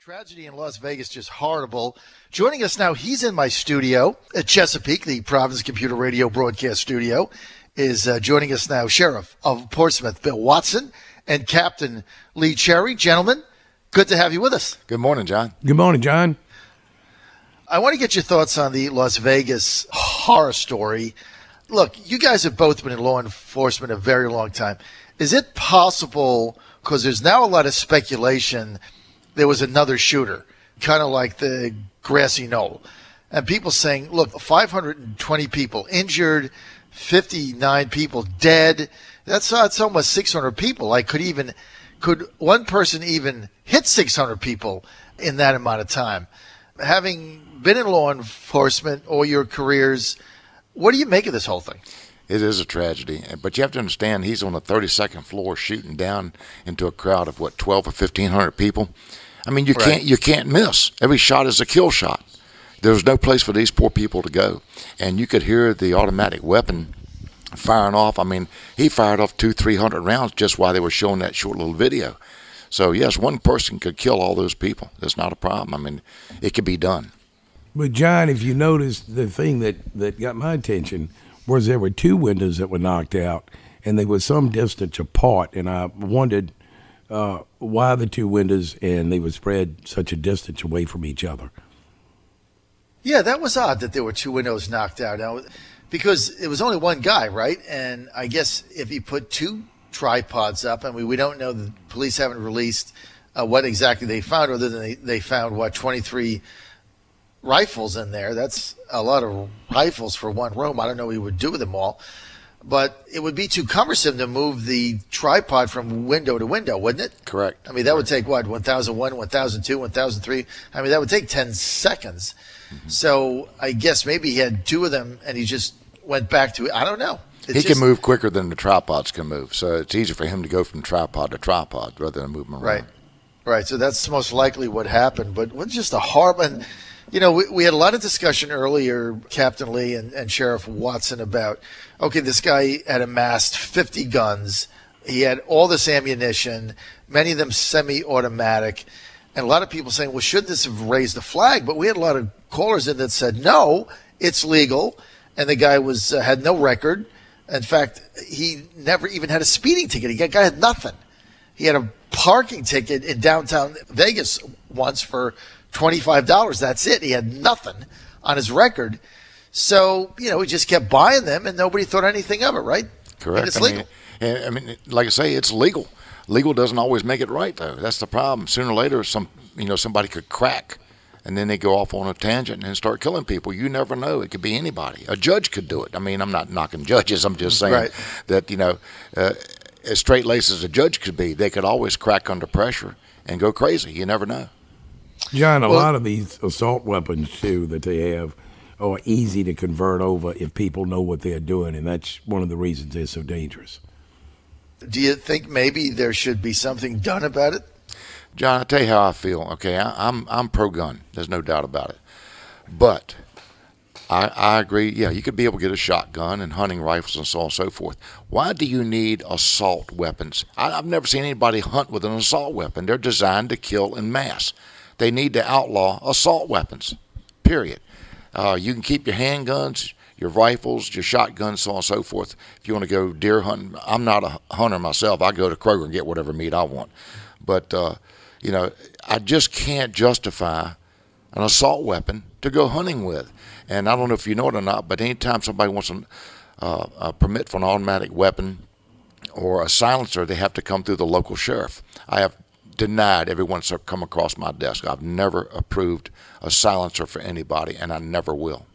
Tragedy in Las Vegas, just horrible. Joining us now, he's in my studio at Chesapeake, the Providence Computer Radio broadcast studio, is joining us now, Sheriff of Portsmouth, Bill Watson, and Captain Lee Cherry. Gentlemen, good to have you with us. Good morning, John. Good morning, John. I want to get your thoughts on the Las Vegas horror story. Look, you guys have both been in law enforcement a very long time. Is it possible, because there's now a lot of speculation, there was another shooter, kind of like the grassy knoll, and people saying, look, 520 people injured, 59 people dead. That's almost 600 people. Could one person even hit 600 people in that amount of time? Having been in law enforcement all your careers, what do you make of this whole thing? It is a tragedy, but you have to understand he's on the 32nd floor shooting down into a crowd of, 12 or 1,500 people. I mean, you can't miss. Every shot is a kill shot. There's no place for these poor people to go. And you could hear the automatic weapon firing off. I mean, he fired off 200-300 rounds just while they were showing that short little video. So, yes, one person could kill all those people. That's not a problem. I mean, it could be done. But, John, if you notice, the thing that got my attention was there were two windows that were knocked out, and they were some distance apart. And I wondered why the two windows, and they were spread such a distance away from each other. Yeah, that was odd that there were two windows knocked out. Now, because it was only one guy, right? And I guess if you put two tripods up, and we don't know, the police haven't released what exactly they found, other than they found, 23 rifles in there. That's a lot of rifles for one room. I don't know what he would do with them all. But it would be too cumbersome to move the tripod from window to window, wouldn't it? Correct. I mean, that would take, 1001, 1002, 1003. I mean, that would take 10 seconds. Mm-hmm. So I guess maybe he had two of them and he just went back to it. I don't know. He can move quicker than the tripods can move. So it's easier for him to go from tripod to tripod rather than move them around. Right. So that's most likely what happened. But what's just a horrible... And, we had a lot of discussion earlier, Captain Lee and Sheriff Watson, about, okay, this guy had amassed 50 guns. He had all this ammunition, many of them semi-automatic. And a lot of people saying, well, should this have raised the flag? But we had a lot of callers in that said, no, it's legal. And the guy had no record. In fact, he never even had a speeding ticket. The guy had nothing. He had a parking ticket in downtown Vegas once for $25. That's it. He had nothing on his record. So, he just kept buying them and nobody thought anything of it, right? Correct. And it's legal. I mean, like I say, it's legal. Legal doesn't always make it right, though. That's the problem. Sooner or later, somebody could crack, and then they go off on a tangent and start killing people. You never know. It could be anybody. A judge could do it. I mean, I'm not knocking judges. I'm just saying that, as straight-laced as a judge could be, they could always crack under pressure and go crazy. You never know. John, a lot of these assault weapons, too, that they have are easy to convert over if people know what they're doing, and that's one of the reasons they're so dangerous. Do you think maybe there should be something done about it? John, I'll tell you how I feel. Okay, I'm pro-gun. There's no doubt about it. But I agree, you could be able to get a shotgun and hunting rifles and so on and so forth. Why do you need assault weapons? I've never seen anybody hunt with an assault weapon. They're designed to kill en masse. They need to outlaw assault weapons, period. You can keep your handguns, your rifles, your shotguns, so on and so forth. If you want to go deer hunting, I'm not a hunter myself. I go to Kroger and get whatever meat I want. But, I just can't justify an assault weapon to go hunting with. And I don't know if you know it or not, but anytime somebody wants a permit for an automatic weapon or a silencer, they have to come through the local sheriff. I have denied everyone that's come across my desk. I've never approved a silencer for anybody, and I never will.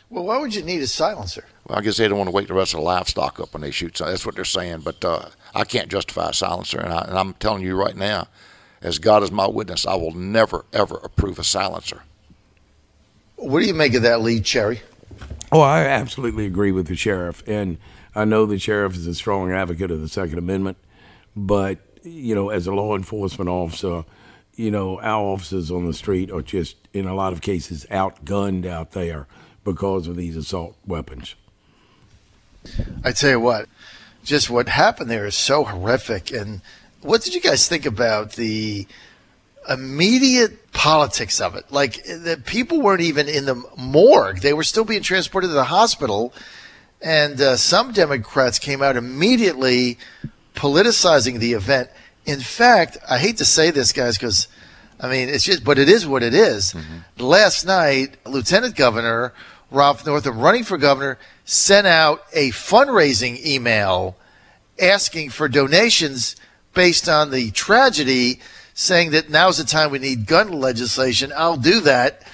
Well, why would you need a silencer? Well, I guess they don't want to wake the rest of the livestock up when they shoot. So that's what they're saying. But I can't justify a silencer, and I'm telling you right now, as God is my witness, I will never, ever approve a silencer. What do you make of that, Lee Cherry? Oh, I absolutely agree with the sheriff, and I know the sheriff is a strong advocate of the Second Amendment, but as a law enforcement officer, our officers on the street are just, in a lot of cases, outgunned out there because of these assault weapons. I tell you what, just what happened there is so horrific. And what did you guys think about the immediate politics of it. Like, the people weren't even in the morgue. They were still being transported to the hospital. And some Democrats came out immediately politicizing the event. In fact, I hate to say this, guys, because, I mean, it's just, but it is what it is. Mm-hmm. Last night, Lieutenant Governor Ralph Northam, running for governor, sent out a fundraising email asking for donations based on the tragedy, saying that now's the time we need gun legislation. I'll do that.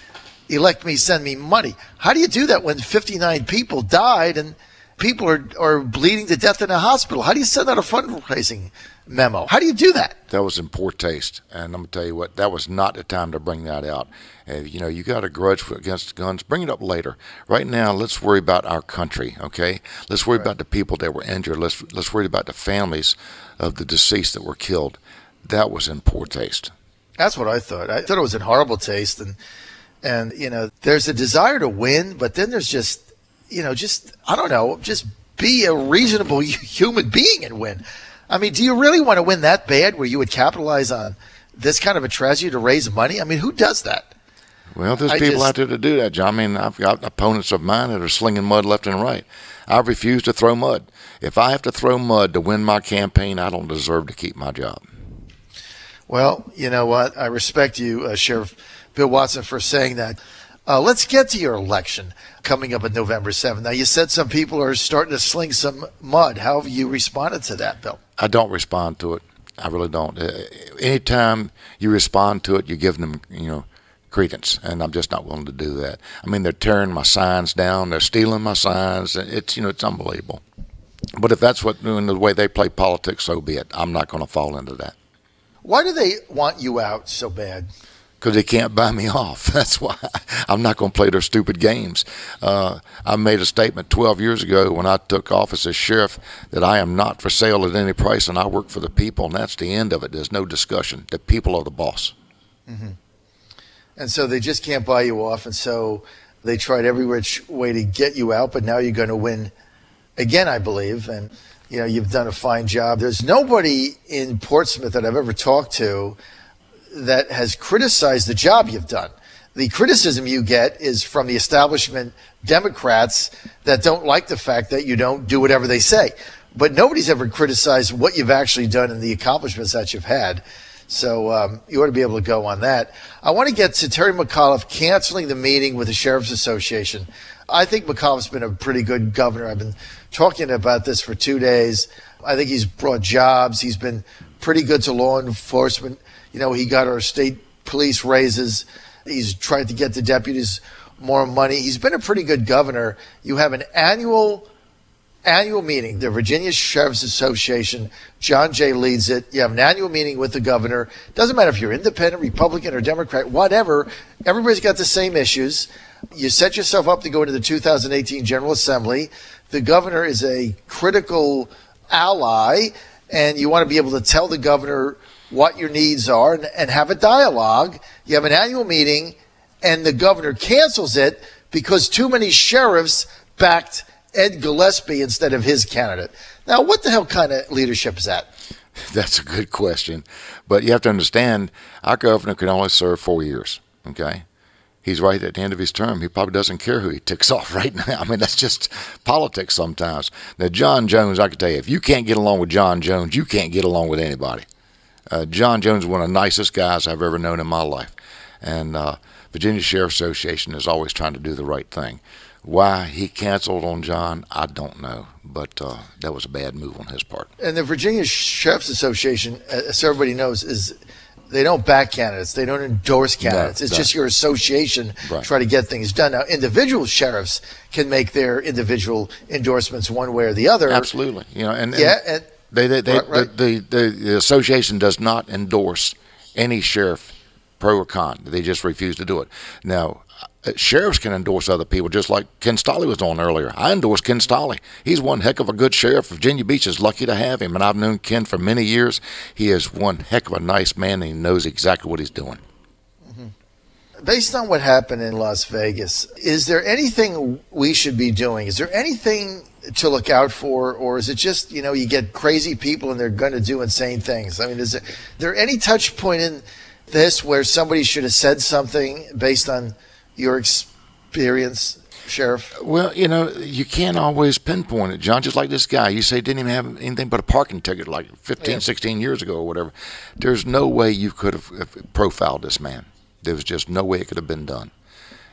Elect me, send me money. How do you do that when 59 people died and people are bleeding to death in a hospital? How do you send out a fundraising memo? How do you do that? That was in poor taste. And I'm going to tell you what, that was not the time to bring that out. You know, you got a grudge against guns, bring it up later. Right now, let's worry about our country, okay? Let's worry about the people that were injured. Let's worry about the families of the deceased that were killed. That was in poor taste. That's what I thought. I thought it was in horrible taste. And you know, there's a desire to win, but then there's just, you know, I don't know, just be a reasonable human being and win. I mean, do you really want to win that bad where you would capitalize on this kind of a tragedy to raise money? I mean, who does that? Well, there's people out there to do that, John. I mean, I've got opponents of mine that are slinging mud left and right. I refuse to throw mud. If I have to throw mud to win my campaign, I don't deserve to keep my job. Well, you know what? I respect you, Sheriff Bill Watson, for saying that. Let's get to your election coming up on November 7th. Now, you said some people are starting to sling some mud. How have you responded to that, Bill? I don't respond to it. I really don't. Anytime you respond to it, you're giving them, you know, credence, and I'm just not willing to do that. I mean, they're tearing my signs down. They're stealing my signs. It's, you know, it's unbelievable. But if that's what, the way they play politics, so be it. I'm not going to fall into that. Why do they want you out so bad? Because they can't buy me off. That's why I'm not going to play their stupid games. I made a statement 12 years ago when I took office as sheriff that I am not for sale at any price, and I work for the people, and that's the end of it. There's no discussion. The people are the boss. Mm-hmm. And so they just can't buy you off, and so they tried every which way to get you out, but now you're going to win again, I believe, and you know, you've done a fine job. There's nobody in Portsmouth that I've ever talked to that has criticized the job you've done. The criticism you get is from the establishment Democrats that don't like the fact that you don't do whatever they say. But nobody's ever criticized what you've actually done and the accomplishments that you've had. So you ought to be able to go on that. I want to get to Terry McAuliffe canceling the meeting with the Sheriff's Association. I think McAuliffe's been a pretty good governor. I've been talking about this for 2 days. I think he's brought jobs. He's been pretty good to law enforcement. You know, he got our state police raises. He's tried to get the deputies more money. He's been a pretty good governor. You have an annual meeting, the Virginia Sheriff's Association. John Jay leads it. You have an annual meeting with the governor. Doesn't matter if you're independent, Republican, or Democrat, whatever. Everybody's got the same issues. You set yourself up to go into the 2018 General Assembly. The governor is a critical ally, and you want to be able to tell the governor what your needs are and have a dialogue. You have an annual meeting, and the governor cancels it because too many sheriffs backed Ed Gillespie instead of his candidate. Now, what the hell kind of leadership is that? That's a good question. But you have to understand, our governor can only serve 4 years, okay? He's right at the end of his term. He probably doesn't care who he ticks off right now. I mean, that's just politics sometimes. Now, John Jones, I can tell you, if you can't get along with John Jones, you can't get along with anybody. John Jones is one of the nicest guys I've ever known in my life. And Virginia Sheriff's Association is always trying to do the right thing. Why he canceled on John, I don't know. But that was a bad move on his part. And the Virginia Sheriff's Association, as everybody knows, is they don't back candidates. They don't endorse candidates. It's just your association try to get things done. Now, individual sheriffs can make their individual endorsements one way or the other. Absolutely. You know, and right. The association does not endorse any sheriff, pro or con. They just refuse to do it. Now, sheriffs can endorse other people, just like Ken Stolley was on earlier. I endorse Ken Stolley. He's one heck of a good sheriff. Virginia Beach is lucky to have him, and I've known Ken for many years. He is one heck of a nice man, and he knows exactly what he's doing. Mm-hmm. Based on what happened in Las Vegas, is there anything we should be doing? Is there anything to look out for, or is it just, you get crazy people and they're going to do insane things? I mean, is there any touch point this where somebody should have said something based on your experience, Sheriff? Well, you can't always pinpoint it, John. Just like this guy, you say didn't even have anything but a parking ticket like 15, 16 years ago or whatever. There's no way you could have profiled this man. There was just no way it could have been done.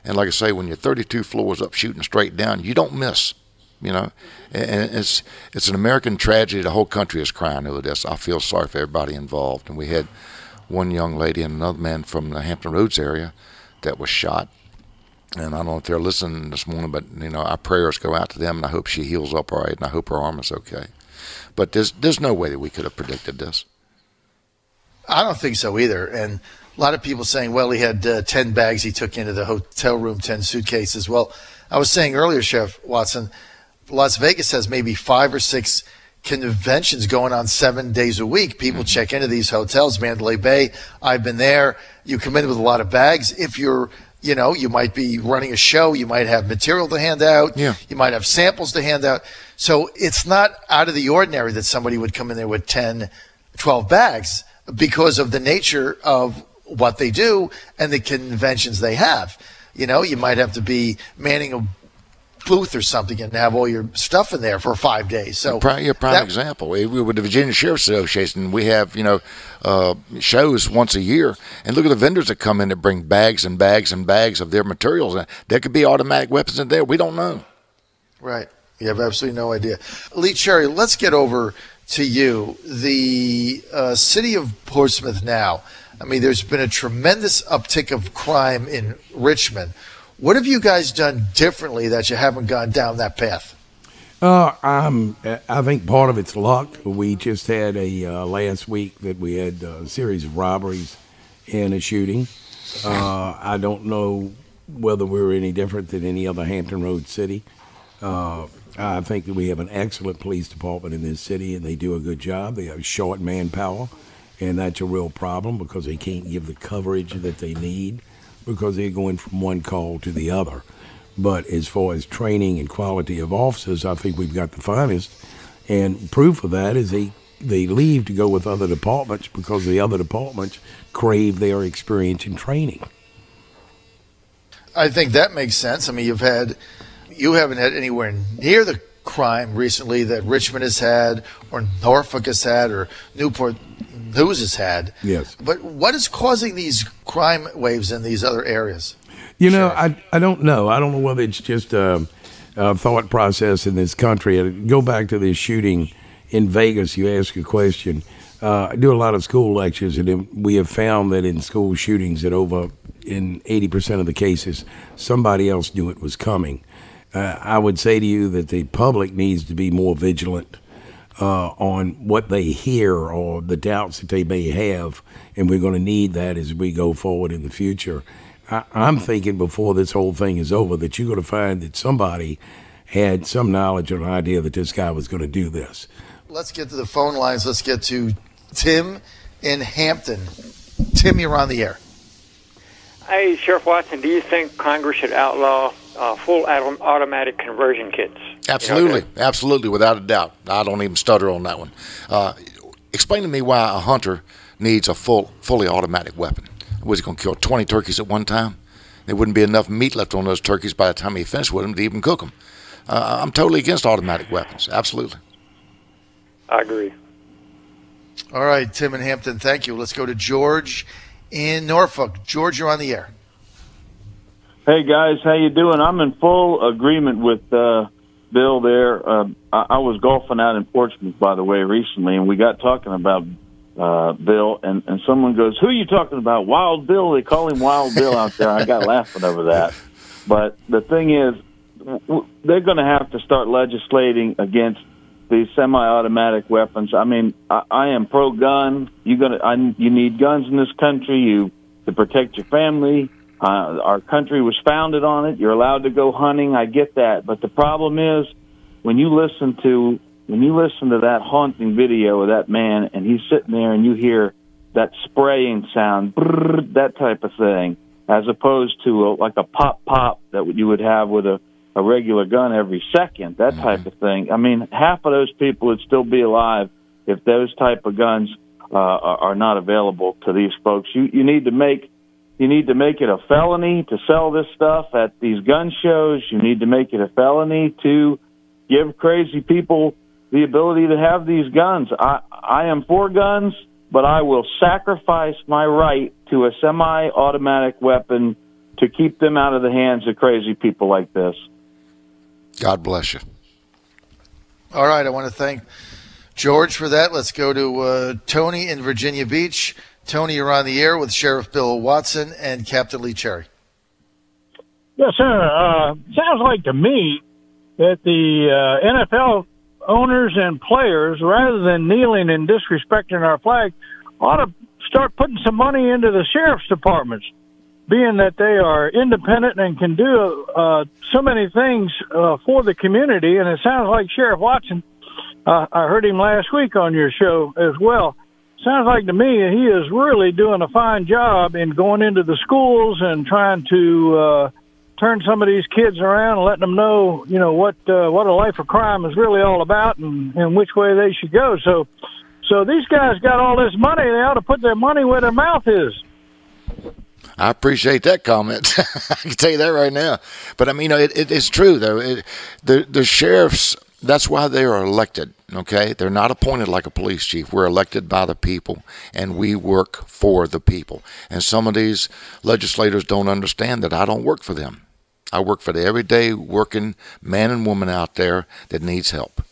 And like I say, when you're 32 floors up shooting straight down, you don't miss. And it's an American tragedy. The whole country is crying over this. I feel sorry for everybody involved. And we had one young lady and another man from the Hampton Roads area that was shot. And I don't know if they're listening this morning, but, our prayers go out to them, and I hope she heals up all right, and I hope her arm is okay. But there's no way that we could have predicted this. I don't think so either. And a lot of people saying, well, he had 10 bags he took into the hotel room, 10 suitcases. Well, I was saying earlier, Sheriff Watson, Las Vegas has maybe 5 or 6 conventions going on 7 days a week. People check into these hotels, Mandalay Bay. I've been there. You come in with a lot of bags. If you're you might be running a show. You might have material to hand out. Yeah. You might have samples to hand out. So it's not out of the ordinary that somebody would come in there with 10, 12 bags because of the nature of what they do and the conventions they have. You might have to be manning a booth or something and have all your stuff in there for 5 days. So your prime example. With the Virginia Sheriff's Association, we have shows once a year, and look at the vendors that come in that bring bags and bags and bags of their materials. And there could be automatic weapons in there. We don't know. Right. You have absolutely no idea. Lee Cherry, let's get over to you. The city of Portsmouth now. I mean, there's been a tremendous uptick of crime in Richmond. What have you guys done differently that you haven't gone down that path? I think part of it's luck. We just had last week that we had a series of robberies and a shooting. I don't know whether we're any different than any other Hampton Road city. I think that we have an excellent police department in this city, and they do a good job. They have short manpower, and that's a real problem because they can't give the coverage that they need, because they're going from one call to the other. But as far as training and quality of officers, I think we've got the finest. And proof of that is they leave to go with other departments because the other departments crave their experience in training. I think that makes sense. I mean, you haven't had anywhere near the crime recently that Richmond has had or Norfolk has had or Newport News has had. Yes. But what is causing these crime waves in these other areas? I don't know. I don't know whether it's just a thought process in this country. Go back to this shooting in Vegas. You ask a question. I do a lot of school lectures, and we have found that in school shootings that in 80% of the cases, somebody else knew it was coming. I would say to you that the public needs to be more vigilant on what they hear or the doubts that they may have, and we're going to need that as we go forward in the future. I'm thinking before this whole thing is over that you're going to find that somebody had some knowledge or an idea that this guy was going to do this. Let's get to the phone lines. Let's get to Tim in Hampton. Tim, you're on the air. Hey, Sheriff Watson, do you think Congress should outlaw full automatic conversion kits? Absolutely. Absolutely, without a doubt. I don't even stutter on that one. Explain to me why a hunter needs a fully automatic weapon. Was he going to kill 20 turkeys at one time? There wouldn't be enough meat left on those turkeys by the time he finished with them to even cook them. I'm totally against automatic weapons. Absolutely. I agree. All right, Tim in Hampton, thank you. Let's go to George in Norfolk. George, you're on the air. Hey, guys, how you doing? I'm in full agreement with Bill there. I was golfing out in Portsmouth, by the way, recently, and we got talking about Bill, and someone goes, who are you talking about? Wild Bill? They call him Wild Bill out there. I got laughing over that. But the thing is, they're going to have to start legislating against these semi-automatic weapons. I mean, I am pro-gun. You need guns in this country to protect your family. Our country was founded on it. You're allowed to go hunting. I get that. But the problem is, when you listen to that haunting video of that man, and he's sitting there, and you hear that spraying sound, brrr, that type of thing, as opposed to like a pop that you would have with a regular gun every second, that type of thing. I mean, half of those people would still be alive if those type of guns are not available to these folks. You need to make it a felony to sell this stuff at these gun shows. You need to make it a felony to give crazy people the ability to have these guns. I am for guns, but I will sacrifice my right to a semi-automatic weapon to keep them out of the hands of crazy people like this. God bless you. All right, I want to thank George for that. Let's go to Tony in Virginia Beach. Tony, you're on the air with Sheriff Bill Watson and Captain Lee Cherry. Yes, sir. Sounds like to me that the NFL owners and players, rather than kneeling and disrespecting our flag, ought to start putting some money into the sheriff's departments, being that they are independent and can do so many things for the community. And it sounds like Sheriff Watson, I heard him last week on your show as well. Sounds like to me he is really doing a fine job in going into the schools and trying to turn some of these kids around and letting them know, what a life of crime is really all about and which way they should go. So these guys got all this money. They ought to put their money where their mouth is. I appreciate that comment. I can tell you that right now. But, I mean, it's true, though. The sheriffs, that's why they are elected, okay? They're not appointed like a police chief. We're elected by the people, and we work for the people. And some of these legislators don't understand that I don't work for them. I work for the everyday working man and woman out there that needs help.